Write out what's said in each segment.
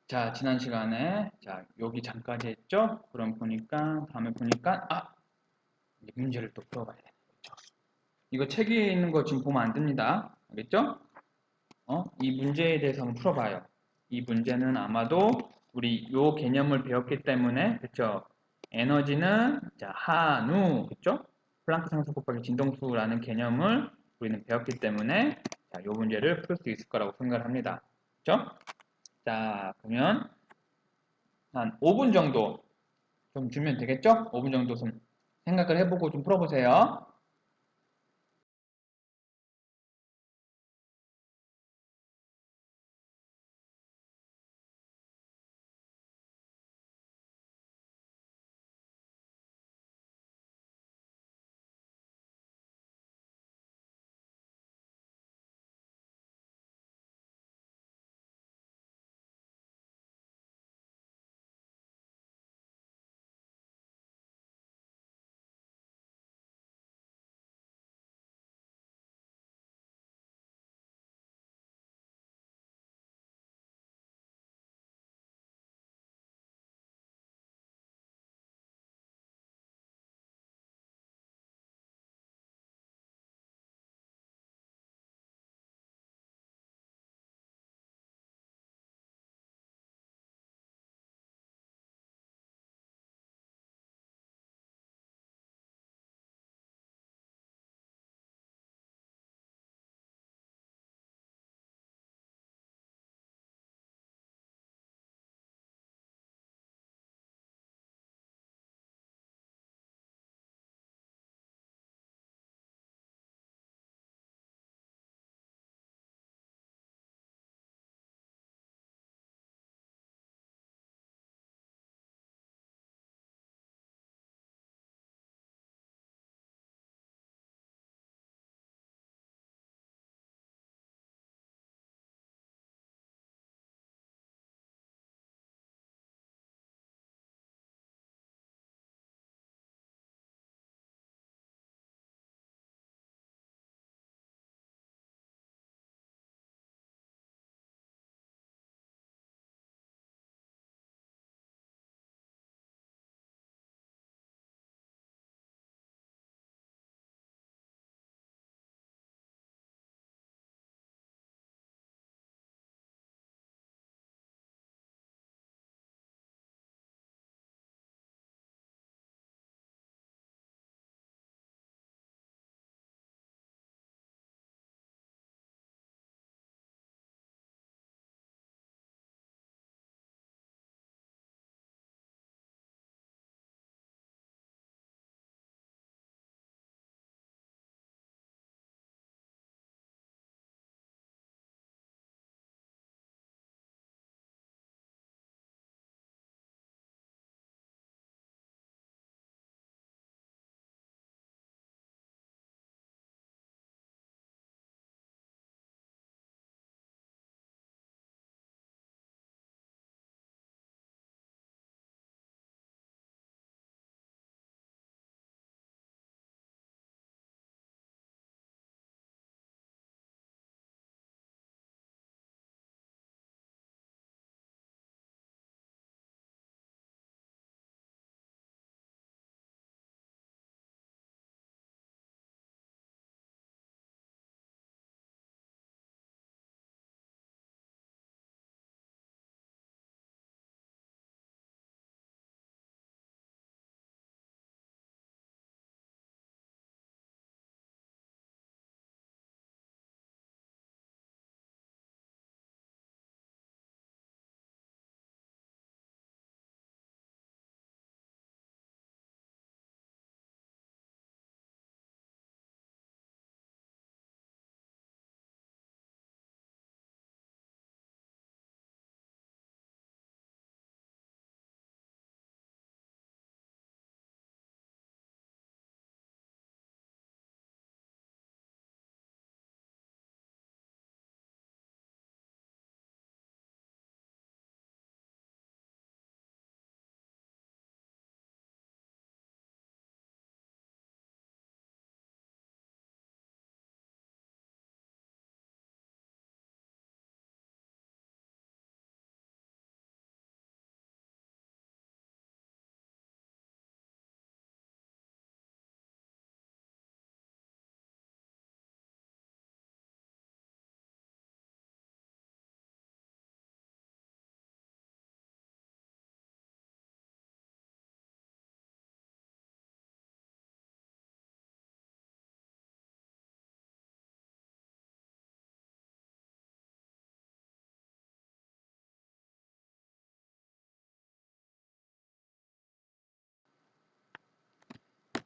자, 지난 시간에, 자, 여기 잠까지 했죠? 그럼 보니까, 다음에 보니까, 이제 문제를 또 풀어봐야 돼. 그쵸? 이거 책에 있는 거 지금 보면 안 됩니다. 알겠죠? 이 문제에 대해서 한번 풀어봐요. 이 문제는 아마도 우리 요 개념을 배웠기 때문에, 그쵸? 에너지는, 자, 한우, 그쵸? 플랑크 상수 곱하기 진동수라는 개념을 우리는 배웠기 때문에, 자, 요 문제를 풀 수 있을 거라고 생각을 합니다. 그쵸? 자, 그러면, 한 5분 정도 좀 주면 되겠죠? 5분 정도 좀 생각을 해보고 좀 풀어보세요.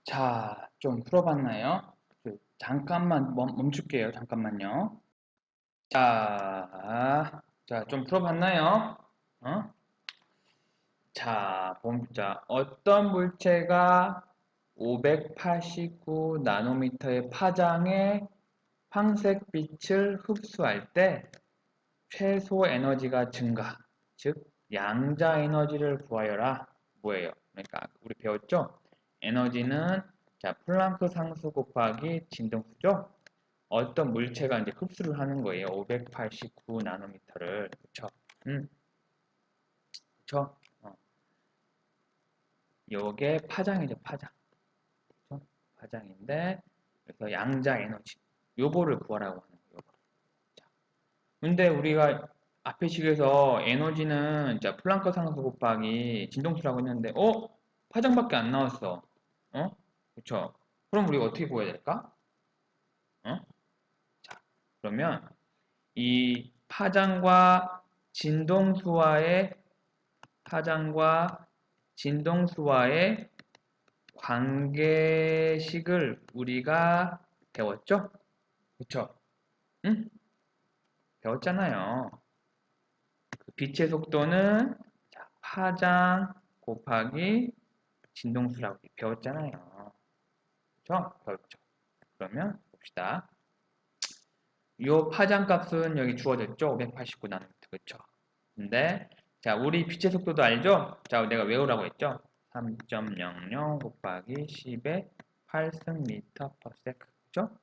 자, 좀 풀어봤나요? 잠깐만 멈출게요. 잠깐만요. 자, 좀 풀어봤나요? 어? 자, 자, 어떤 물체가 589 나노미터의 파장의 황색 빛을 흡수할 때 최소 에너지가 증가, 즉 양자 에너지를 구하여라. 뭐예요? 그러니까 우리 배웠죠? 에너지는 자 플랑크 상수 곱하기 진동수죠? 어떤 물체가 이제 흡수를 하는 거예요. 589 나노미터를. 그쵸? 그쵸? 요게 파장이죠, 파장. 그쵸? 파장인데, 그래서 양자 에너지. 요거를 구하라고 하는 거예요. 요거. 자, 근데 우리가 앞에 식에서 에너지는 자 플랑크 상수 곱하기 진동수라고 했는데, 파장밖에 안 나왔어. 어? 그쵸? 그럼 우리가 어떻게 구해야 될까? 어? 자, 그러면 이 파장과 진동수와의 관계식을 우리가 배웠죠? 그쵸? 응? 배웠잖아요. 그 빛의 속도는 자, 파장 곱하기 진동수라고 배웠잖아요. 그쵸? 배웠죠. 그러면 봅시다. 이 파장값은 여기 주어졌죠? 589 나노미터. 그쵸? 근데 자, 우리 빛의 속도도 알죠? 자, 내가 외우라고 했죠? 3.00 곱하기 10의 8승미터 per sec. 그죠?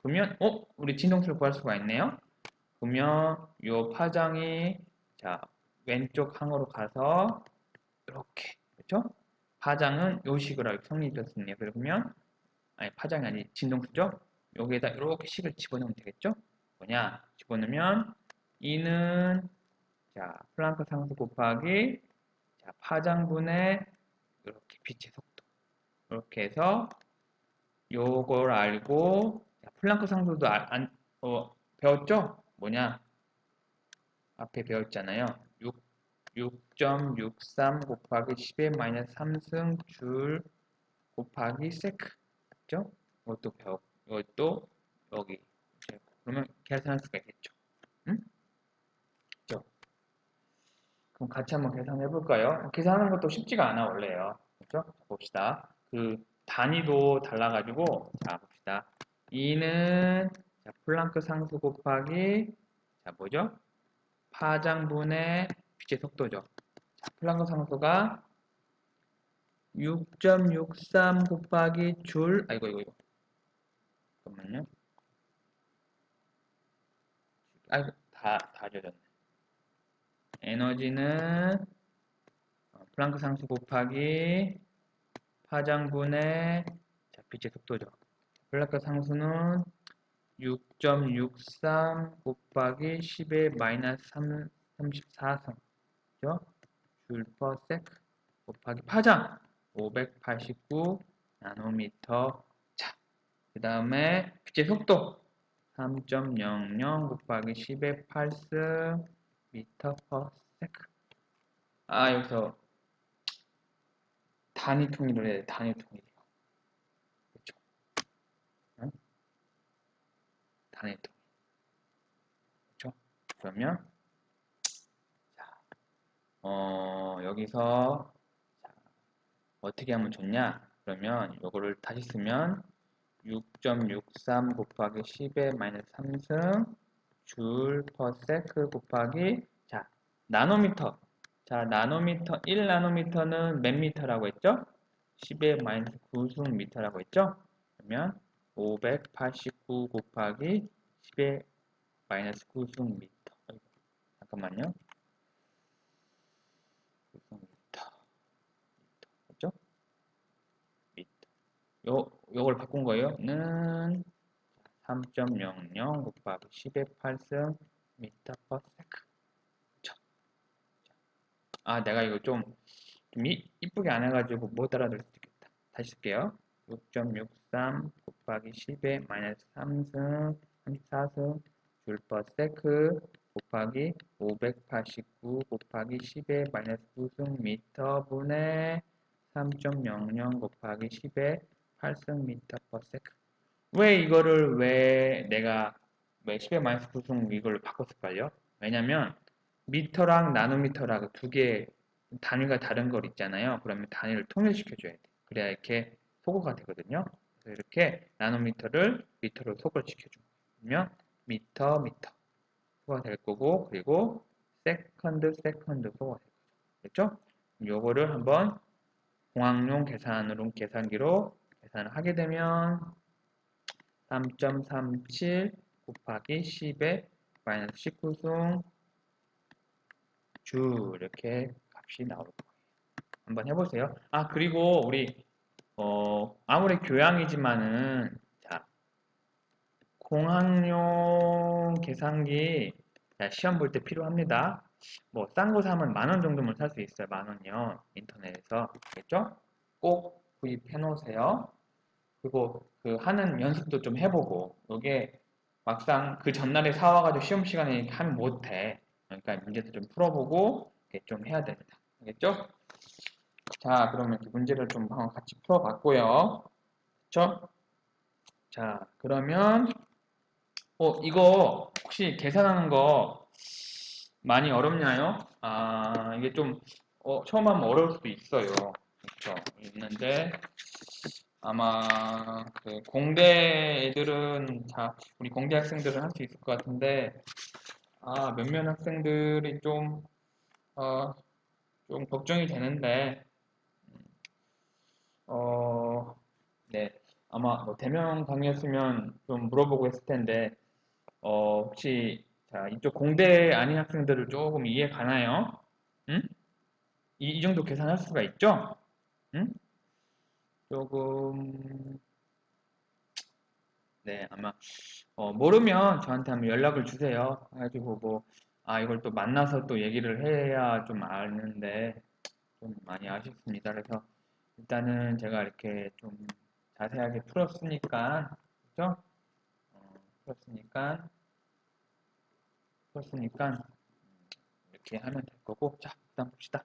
그러면 우리 진동수를 구할 수가 있네요. 그러면 요 파장이 자, 왼쪽 항으로 가서 이렇게. 그죠? 파장은 요 식으로 성립되었습니다. 그러면 아니, 파장이 아니 진동수죠? 여기에다 이렇게 식을 집어넣으면 되겠죠? 뭐냐? 집어넣으면 이는 자, 플랑크 상수 곱하기 자, 파장분의 이렇게 빛의 속도. 이렇게 해서 요걸 알고 자, 플랑크 상수도 배웠죠? 뭐냐? 앞에 배웠잖아요. 6.63 곱하기 10의 마이너스 3승 줄 곱하기 세크. 그죠? 이것도 이것도 여기. 그러면 계산할 수가 있겠죠. 응? 그죠? 그럼 같이 한번 계산해 볼까요? 계산하는 것도 쉽지가 않아, 원래요. 그죠? 봅시다. 그 단위도 달라가지고, 자, 봅시다. 2는 자, 플랑크 상수 곱하기, 자, 뭐죠? 파장분의 빛의 속도죠. 자, 플랑크 상수가 6.63 곱하기 줄, 아이고, 이거. 잠깐만요. 아이고, 다 젖었네. 에너지는 플랑크 상수 곱하기 파장분의 자, 빛의 속도죠. 플랑크 상수는 6.63 곱하기 10의 마이너스 34승 줄 퍼 세크 곱하기 파장 589 나노미터 차. 그 다음에 빛의 속도 3.00 곱하기 10의 8승 미터 퍼 세크. 여기서 단위 통일을 해야 돼. 단위 통일이요. 그렇죠? 응? 단위 통일. 그렇죠? 그러면 여기서 자, 어떻게 하면 좋냐? 그러면 이거를 다시 쓰면 6.63 곱하기 10의 마이너스 3승 줄 퍼 세크 곱하기 자 나노미터. 자 나노미터 1나노미터는 몇 미터라고 했죠? 10의 마이너스 9승 미터라고 했죠? 그러면 589 곱하기 10의 마이너스 9승 미터. 잠깐만요. 9승 미터. 그죠? 미터. 요걸 바꾼 거예요. 는 3.00 곱하기 10의 8승 미터 퍼 세크. 내가 이거 좀 이쁘게 안 해가지고 못 알아들 수도 있겠다. 다시 쓸게요. 6.63 곱하기 10의 마이너스 3승 34승 줄 퍼 세크 곱하기 589 곱하기 10의 마이너스 9승 미터 분의 3.00 곱하기 10의 8승미터 per second. 왜 이거를 왜 10의 마이너스 9승 이걸로 바꿨을까요? 왜냐면 미터랑 나노미터랑 두 개 단위가 다른 걸 있잖아요. 그러면 단위를 통일시켜줘야 돼. 그래야 이렇게 소거가 되거든요. 그래서 이렇게 나노미터를 미터로 소거를 시켜주면 미터 소거가 될 거고, 그리고 세컨드 소거가 될 거죠. 됐죠? 요거를 한번 공학용 계산기로 계산을 하게 되면 3.37 곱하기 10의 마이너스 19승 주 이렇게 값이 나올 거예요. 한번 해보세요. 아, 그리고 우리 아무리 교양이지만은 자, 공학용 계산기 시험 볼 때 필요합니다. 뭐 싼 거 사면 10,000원 정도면 살 수 있어요. 10,000원이요. 인터넷에서. 알겠죠? 꼭 구입해 놓으세요. 그리고 그 하는 연습도 좀 해보고 이게 막상 그 전날에 사와가지고 시험 시간에 하면 못해. 그러니까 문제도 좀 풀어보고 이렇게 좀 해야 됩니다. 알겠죠? 자, 그러면 이렇게 문제를 좀 한번 같이 풀어봤고요. 그쵸? 자, 그러면 이거 혹시 계산하는 거 많이 어렵나요? 아, 이게 좀 처음 하면 어려울 수도 있어요. 그렇죠? 있는데 아마 그 공대 애들은 우리 공대 학생들은 할 수 있을 것 같은데 몇몇 학생들이 어, 좀 걱정이 되는데 네, 아마 뭐 대면 강의였으면 좀 물어보고 했을 텐데 혹시 이쪽 공대 아닌 학생들을 조금 이해 가나요? 응? 이 정도 계산할 수가 있죠? 응? 조금 네, 아마 모르면 저한테 한번 연락을 주세요. 해가지고 이걸 또 만나서 또 얘기를 해야 좀 아는데 좀 많이 아쉽습니다. 그래서 일단은 제가 이렇게 좀 자세하게 풀었으니까, 그죠? 풀었으니까, 이렇게 하면 될 거고, 자, 일단 봅시다.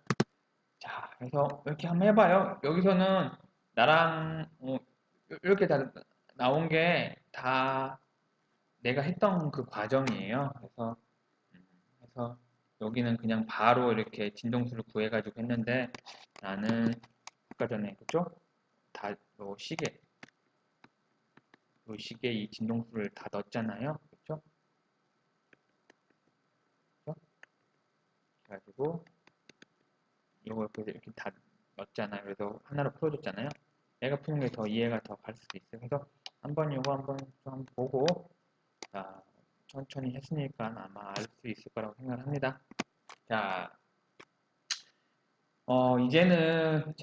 자, 그래서 이렇게 한번 해봐요. 여기서는 나랑, 이렇게 다 나온 게 다 내가 했던 그 과정이에요. 그래서 여기는 그냥 바로 이렇게 진동수를 구해가지고 했는데 나는 아까 전에, 그죠? 요 시계 이 진동수를 다 넣었잖아요. 그렇죠? 그래가지고 이걸 이렇게 다 넣었잖아요. 그래서 하나로 풀어줬잖아요. 내가 푸는 게 더 이해가 더 갈 수도 있어요. 그래서 이거 한번 좀 보고 천천히 했으니까 아마 알 수 있을 거라고 생각합니다. 자, 이제는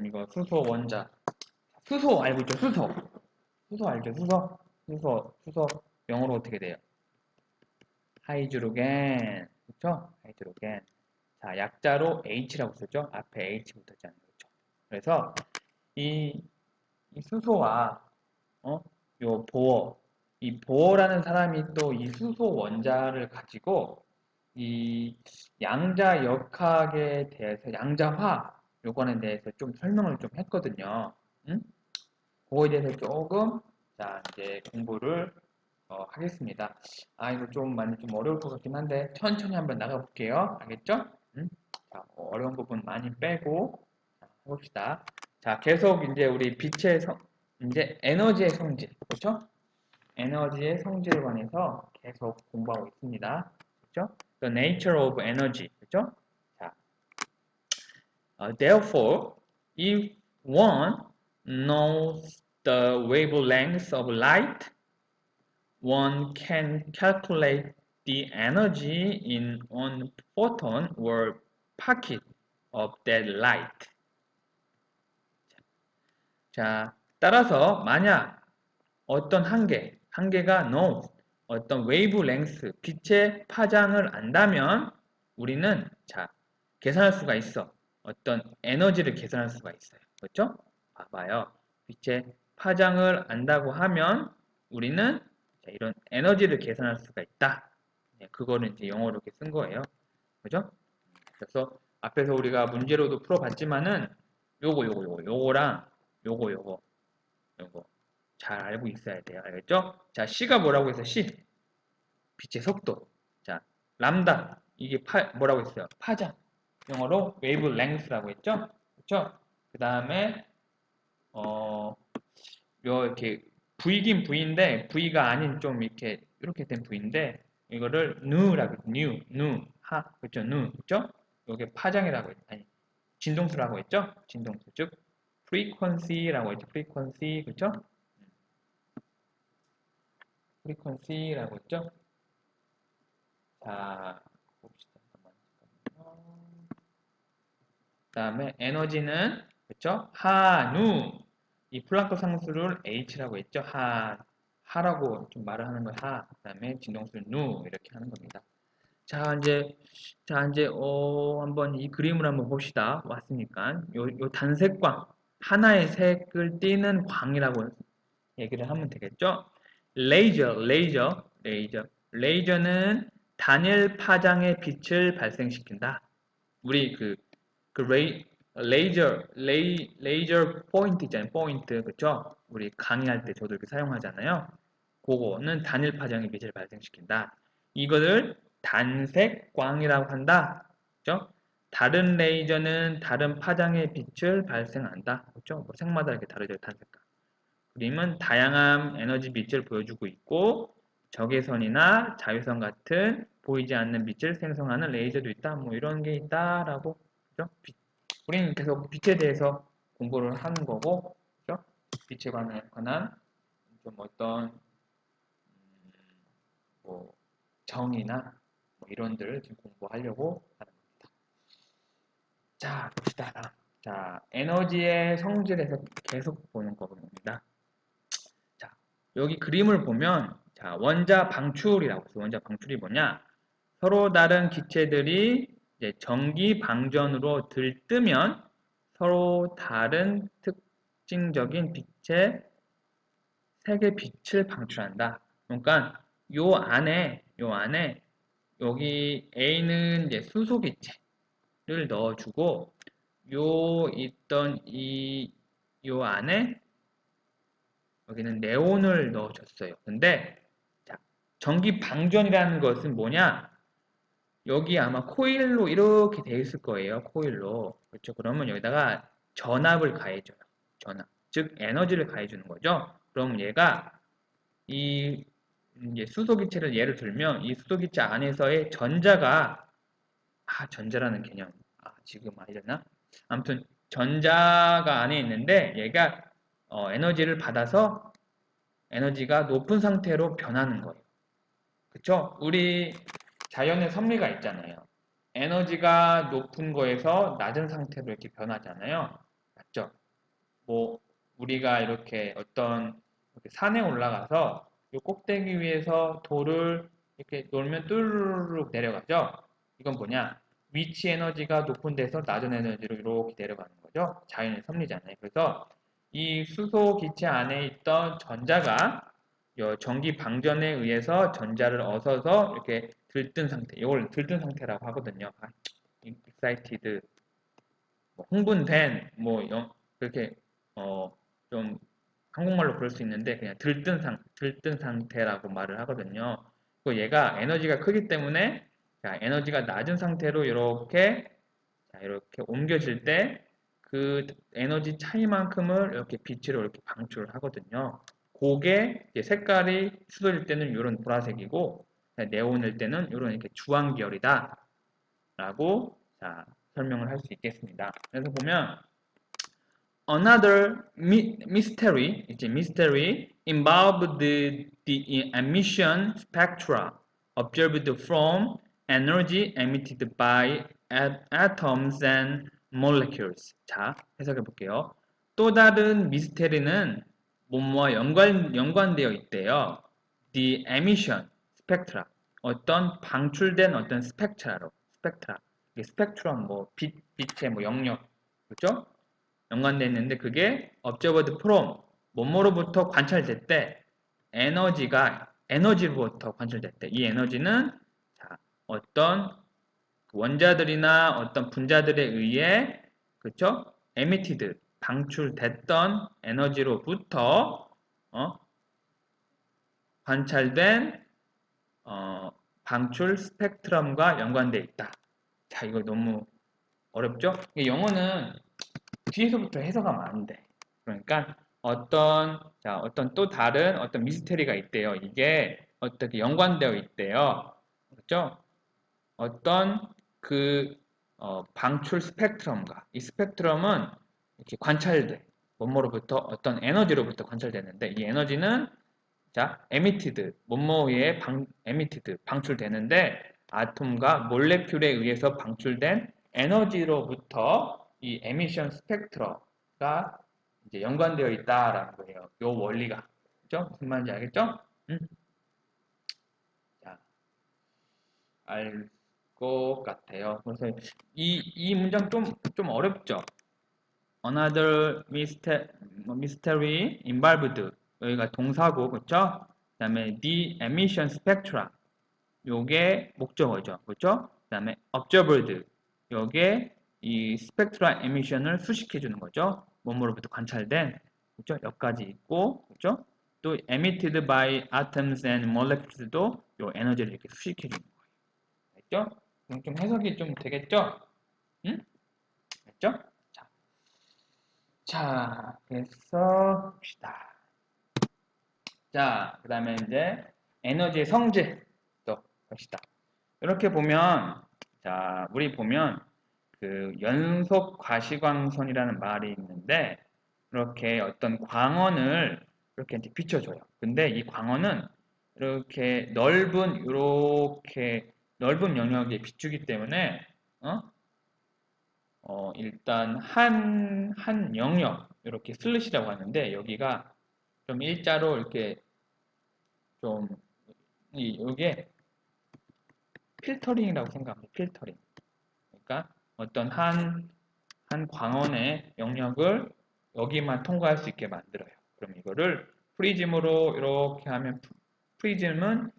이거 수소 원자 수소 알고 있죠? 수소 알죠? 수소 영어로 어떻게 돼요? 하이드로겐. 그쵸? 하이드로겐. 자, 약자로 H라고 쓰죠? 앞에 H 붙었잖아요. 그쵸? 그래서 이, 이 수소와 요 이 보어라는 사람이 또 이 수소 원자를 가지고 이 양자역학에 대해서 양자화 요거에 대해서 좀 설명을 좀 했거든요. 응? 그거에 대해서 조금 이제 공부를 하겠습니다. 이거 좀 많이 좀 어려울 것 같긴 한데 천천히 한번 나가볼게요. 알겠죠? 응? 자, 어려운 부분 많이 빼고 해봅시다. 자, 계속 이제 우리 이제 에너지의 성질, 그렇죠? 에너지의 성질에 관해서 계속 공부하고 있습니다. 그렇죠? The nature of energy, 그렇죠? 자, therefore, if one knows the wavelength of light, one can calculate the energy in one photon or packet of that light. 자, 따라서 만약 어떤 한계가 knows 어떤 wavelength, 빛의 파장을 안다면 우리는 계산할 수가 있어. 어떤 에너지를 계산할 수가 있어요. 그렇죠? 봐봐요. 빛의 파장을 안다고 하면 우리는 이런 에너지를 계산할 수가 있다. 그거는 이제 영어로 이렇게 쓴 거예요. 그죠? 그래서 앞에서 우리가 문제로도 풀어봤지만은 요거랑 요거 잘 알고 있어야 돼요. 알겠죠? 자, C가 뭐라고 했어요? C. 빛의 속도. 자, 람다. 이게 뭐라고 했어요? 파장. 영어로 wavelength라고 했죠? 그렇죠? 그 다음에 이렇게 V긴 V인데 V가 아닌 좀 이렇게 된 V인데 이거를 누라고 했죠. 누, 그렇죠? 누, 그렇죠? 이게 파장이라고 아니 진동수라고 했죠? 진동수 즉 frequency라고 했죠. frequency, 그렇죠? frequency라고 했죠? 자, 봅시다. 잠깐만요. 그다음에 에너지는 그렇죠? 한우. 이 플랑크 상수를 H라고 했죠? 하라고 좀 말을 하는 거야. 그다음에 진동수를 누 이렇게 하는 겁니다. 자 이제 한번 이 그림을 한번 봅시다. 왔으니까 요 단색광 하나의 색을 띠는 광이라고 얘기를 하면 되겠죠? 레이저는 단일 파장의 빛을 발생시킨다. 우리 레이저 포인트 있잖아요. 포인트, 그쵸? 우리 강의할 때 저도 이렇게 사용하잖아요. 그거는 단일 파장의 빛을 발생시킨다. 이거를 단색광이라고 한다. 그죠? 다른 레이저는 다른 파장의 빛을 발생한다. 그죠? 뭐 색마다 이렇게 다르죠. 단색광. 그림은 다양한 에너지 빛을 보여주고 있고 적외선이나 자외선 같은 보이지 않는 빛을 생성하는 레이저도 있다. 뭐 이런 게 있다라고. 그죠? 우리는 계속 빛에 대해서 공부를 하는 거고, 그죠? 빛에 관한 좀 어떤 뭐 정의나 뭐 이런들을 지금 공부하려고 하는 겁니다. 자, 봅시다. 자, 에너지의 성질에서 계속 보는 겁니다. 자, 여기 그림을 보면 자, 원자 방출이라고 해서 원자 방출이 뭐냐? 서로 다른 기체들이 이제 전기 방전으로 들뜨면 서로 다른 특징적인 빛의 색의 빛을 방출한다. 그러니까 요 안에 여기 A는 이제 수소기체를 넣어주고 요 있던 요 안에 여기는 네온을 넣어줬어요. 근데 자, 전기 방전이라는 것은 뭐냐? 여기 아마 코일로 이렇게 돼 있을 거예요. 코일로. 그렇죠? 그러면 여기다가 전압을 가해줘요. 전압. 즉 에너지를 가해주는 거죠. 그럼 얘가 이 이제 수소기체를 예를 들면 이 수소기체 안에서의 전자가 전자라는 개념 지금 알렸나? 아무튼 전자가 안에 있는데 얘가 에너지를 받아서 에너지가 높은 상태로 변하는 거예요. 그쵸? 우리 자연의 선미가 있잖아요. 에너지가 높은 거에서 낮은 상태로 이렇게 변하잖아요. 맞죠? 뭐 우리가 이렇게 어떤 이렇게 산에 올라가서 이 꼭대기 위에서 돌을 이렇게 놀면 뚜루룩 내려가죠. 이건 뭐냐? 위치 에너지가 높은 데서 낮은 에너지로 이렇게 내려가는 거죠. 자연의 섭리잖아요. 그래서 이 수소 기체 안에 있던 전자가 전기 방전에 의해서 전자를 얻어서 이렇게 들뜬 상태, 이걸 들뜬 상태라고 하거든요. excited, 뭐 흥분된, 그렇게 좀 한국말로 그럴 수 있는데 그냥 들뜬 상태라고 말을 하거든요. 그 얘가 에너지가 크기 때문에 자, 에너지가 낮은 상태로 이렇게 옮겨질 때 그 에너지 차이만큼을 이렇게 빛으로 이렇게 방출을 하거든요. 그게 색깔이 수소일 때는 이런 보라색이고 네온일 때는 이런 이렇게 주황 계열이다 라고 자, 설명을 할 수 있겠습니다. 그래서 보면 Another mystery involved the emission spectra observed from energy emitted by atoms and molecules. 자, 해석해 볼게요. 또 다른 미스테리는 뭐뭐와 연관되어 있대요. The emission spectra. 어떤 방출된 어떤 스펙트라. 이게 스펙트럼 빛의 영역. 그렇죠? 연관되어 있는데 그게 observed from 뭐뭐로부터 관찰됐대. 에너지로부터 관찰됐대. 이 에너지는 자, 어떤 원자들이나 어떤 분자들에 의해 그쵸? emitted 방출됐던 에너지로부터 관찰된 방출 스펙트럼과 연관되어 있다. 자, 이거 너무 어렵죠? 영어는 뒤에서부터 해석하면 안 돼. 그러니까 어떤 또 다른 어떤 미스테리가 있대요. 이게 어떻게 연관되어 있대요. 그렇죠? 어떤 그 방출 스펙트럼과 이 스펙트럼은 이렇게 관찰돼. 뭐뭐로부터 어떤 에너지로부터 관찰되는데 이 에너지는 자, emitted, 뭐뭐에 emitted, 방출되는데 아톰과 몰레큘에 의해서 방출된 에너지로부터 이 에미션 스펙트럼가 이제 연관되어 있다라는 거예요. 요 원리가. 그죠? 무슨 말인지 알겠죠? 자, 알 것 같아요. 그래서 이 문장 좀 어렵죠? Another mystery involved. 여기가 동사고, 그쵸? 그 다음에 the emission spectra. 요게 목적어죠. 그렇죠? 그다음에 observed. 요게 이 스펙트라 에미션을 수식해 주는 거죠. 뭐뭐로부터 관찰된. 그렇죠? 여기까지 있고. 그렇죠? 또 emitted by atoms and molecules도 요 에너지를 이렇게 수식해 주는 거예요. 알겠죠? 그럼 좀 해석이 좀 되겠죠? 응? 알겠죠? 자, 그래서 봅시다. 자, 그다음에 이제 에너지의 성질 또 봅시다. 이렇게 보면, 자, 우리 보면, 그, 연속 과시광선이라는 말이 있는데, 이렇게 어떤 광원을 이렇게 이제 비춰줘요. 근데 이 광원은 이렇게 넓은 영역에 비추기 때문에, 일단 한 영역, 이렇게 슬릿이라고 하는데, 여기가 좀 일자로 이렇게 좀, 이게 필터링이라고 생각합니다. 필터링. 그러니까 어떤 한 광원의 영역을 여기만 통과할 수 있게 만들어요. 그럼 이거를 프리즘으로 이렇게 하면 프리즘은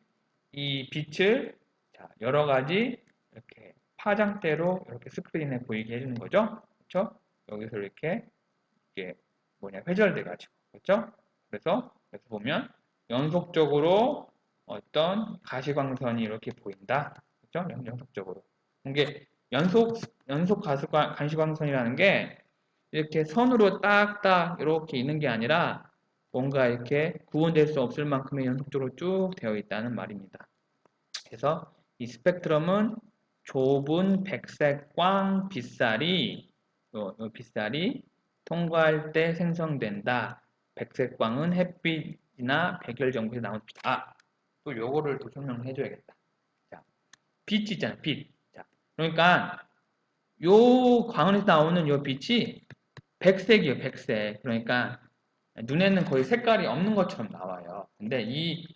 이 빛을 여러 가지 이렇게 파장대로 이렇게 스크린에 보이게 해주는 거죠. 그렇죠? 여기서 이렇게 이게 회절돼 가지고 그렇죠? 그래서 보면 연속적으로 어떤 가시광선이 이렇게 보인다. 그렇죠? 연속적으로. 이게 연속 가시광선이라는 게 이렇게 선으로 딱딱 이렇게 있는 게 아니라 뭔가 이렇게 구분될 수 없을 만큼의 연속적으로 쭉 되어 있다는 말입니다. 그래서 이 스펙트럼은 좁은 백색광 빛살이 통과할 때 생성된다. 백색광은 햇빛이나 백열정부에서 나오는 빛. 또 요거를 또 설명을 해줘야겠다. 자, 빛 있잖아, 빛. 자, 그러니까 요 광원에서 나오는 요 빛이 백색이에요, 백색. 그러니까 눈에는 거의 색깔이 없는 것처럼 나와요. 근데 이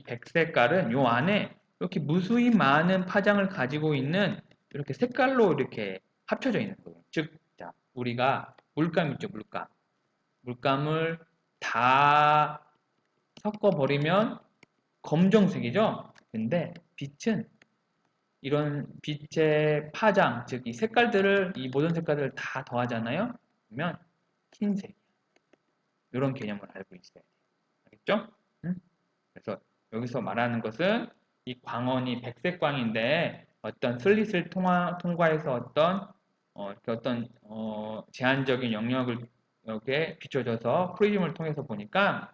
백색깔은 요 안에 이렇게 무수히 많은 파장을 가지고 있는 이렇게 색깔로 이렇게 합쳐져 있는 거예요. 즉, 자, 우리가 물감 있죠, 물감. 물감을 다 섞어버리면 검정색이죠? 근데 빛은 이런 빛의 파장, 즉 이 색깔들을, 이 모든 색깔들을 다 더하잖아요? 그러면 흰색. 이런 개념을 알고 있어야 돼요. 알겠죠? 응? 그래서 여기서 말하는 것은 이 광원이 백색광인데 어떤 슬릿을 통과해서 이렇게 제한적인 영역을 이렇게 비춰져서 프리즘을 통해서 보니까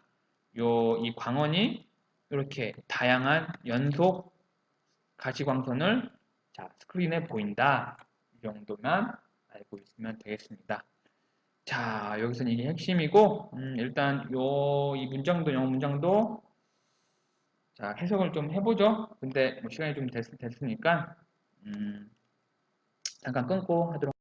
이 광원이 이렇게 다양한 연속 가시광선을 스크린에 보인다. 이 정도만 알고 있으면 되겠습니다. 자, 여기서는 이게 핵심이고, 일단 이 문장도, 영어 문장도, 자, 해석을 좀 해보죠. 근데 뭐 시간이 좀 됐으니까, 잠깐 끊고 하도록